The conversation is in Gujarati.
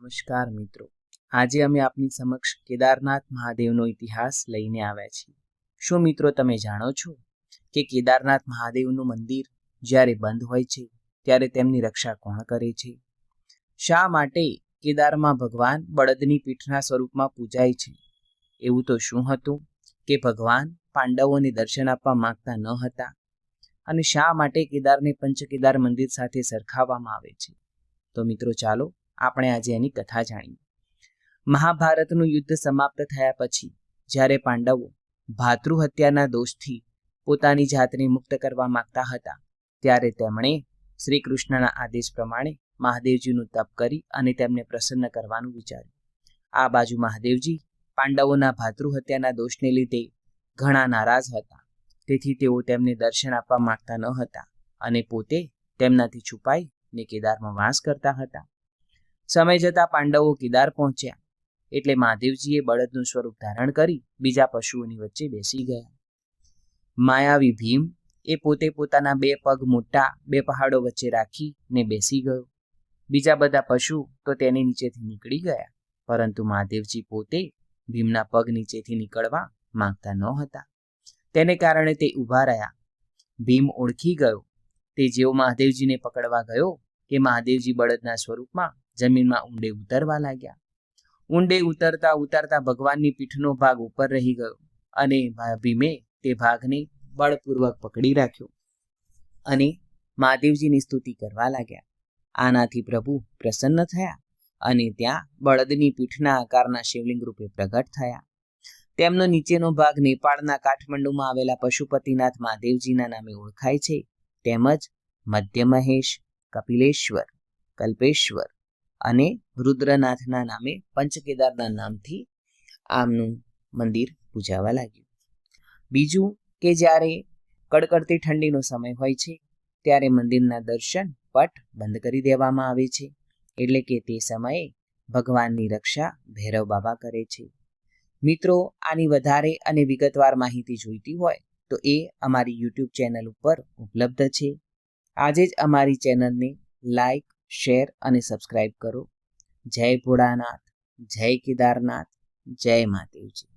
નમસ્કાર મિત્રો, આજે અમે આપની સમક્ષ કેદારનાથ મહાદેવનો ઇતિહાસ લઈને આવ્યા છીએ। શું મિત્રો તમે જાણો છો કે કેદારનાથ મહાદેવનું મંદિર જ્યારે બંધ હોય છે ત્યારે તેમની રક્ષા કોણ કરે છે? શા માટે કેદારમાં ભગવાન બળદની પીઠના સ્વરૂપમાં પૂજાય છે? એવું તો શું હતું કે ભગવાન પાંડવોને દર્શન આપવા માંગતા ન હતા? અને શા માટે કેદારને પંચકેદાર મંદિર સાથે સરખાવવામાં આવે છે? તો મિત્રો ચાલો આપણે આજે એની કથા જાણીએ। મહાભારતનું યુદ્ધ સમાપ્ત થયા પછી જ્યારે પાંડવો ભાતૃહત્યાના દોષથી પોતાની જાતને મુક્ત કરવા માંગતા હતા ત્યારે તેમણે શ્રી કૃષ્ણના આદેશ પ્રમાણે મહાદેવજીનું તપ કરી અને તેમને પ્રસન્ન કરવાનું વિચાર્યું। આ બાજુ મહાદેવજી પાંડવોના ભાતૃહત્યાના દોષને લીધે ઘણા નારાજ હતા, તેથી તેઓ તેમને દર્શન આપવા માંગતા ન હતા અને પોતે તેમનાથી છુપાઈને કેદારમાં વાસ કરતા હતા। સમય જતા પાંડવો કેદાર પહોંચ્યા એટલે મહાદેવજીએ બળદનું સ્વરૂપ ધારણ કરી બીજા પશુઓની વચ્ચે બેસી ગયા। માયાવી ભીમ એ પોતે પોતાના બે પગ મોટા બે પહાડો વચ્ચે રાખીને બેસી ગયો। બીજા બધા પશુ તો તેની નીચેથી નીકળી ગયા, પરંતુ મહાદેવજી પોતે ભીમના પગ નીચેથી નીકળવા માંગતા ન હતા। તેને કારણે તે ઊભા રહ્યા। ભીમ ઓળખી ગયો। તે જેવો મહાદેવજીને પકડવા ગયો કે મહાદેવજી બળદના સ્વરૂપમાં જમીનમાં ઊંડે ઉતરવા લાગ્યા। ઊંડે ઉતરતા ઉતરતા ભગવાનની પીઠનો ભાગ ઉપર રહી ગયો અને ભીમે તે ભાગને બળપૂર્વક પકડી રાખ્યો અને મહાદેવજીની સ્તુતિ કરવા લાગ્યા। આનાથી પ્રભુ પ્રસન્ન થયા અને ત્યાં બળદની પીઠના આકારના શિવલિંગ રૂપે પ્રગટ થયા। તેમનો નીચેનો ભાગ નેપાળના કાઠમંડુમાં આવેલા પશુપતિનાથ મહાદેવજીના નામે ઓળખાય છે, તેમજ મધ્ય મહેશ, કપિલેશ્વર, કલ્પેશ્વર અને રુદ્રનાથના નામે પંચકેદારના નામથી આમનું મંદિર પૂજાવા લાગ્યું। બીજું કે જ્યારે કડકડતી ઠંડીનો સમય હોય છે ત્યારે મંદિરના દર્શન પટ બંધ કરી દેવામાં આવે છે, એટલે કે તે સમયે ભગવાનની રક્ષા ભૈરવ બાબા કરે છે। મિત્રો, આની વધારે અને વિગતવાર માહિતી જોઈતી હોય તો એ અમારી યુટ્યુબ ચેનલ ઉપર ઉપલબ્ધ છે। આજે જ અમારી ચેનલને લાઈક, શેર અને સબસ્ક્રાઈબ કરો। જય ભોળાનાથ, જય કેદારનાથ, જય મહાદેવજી।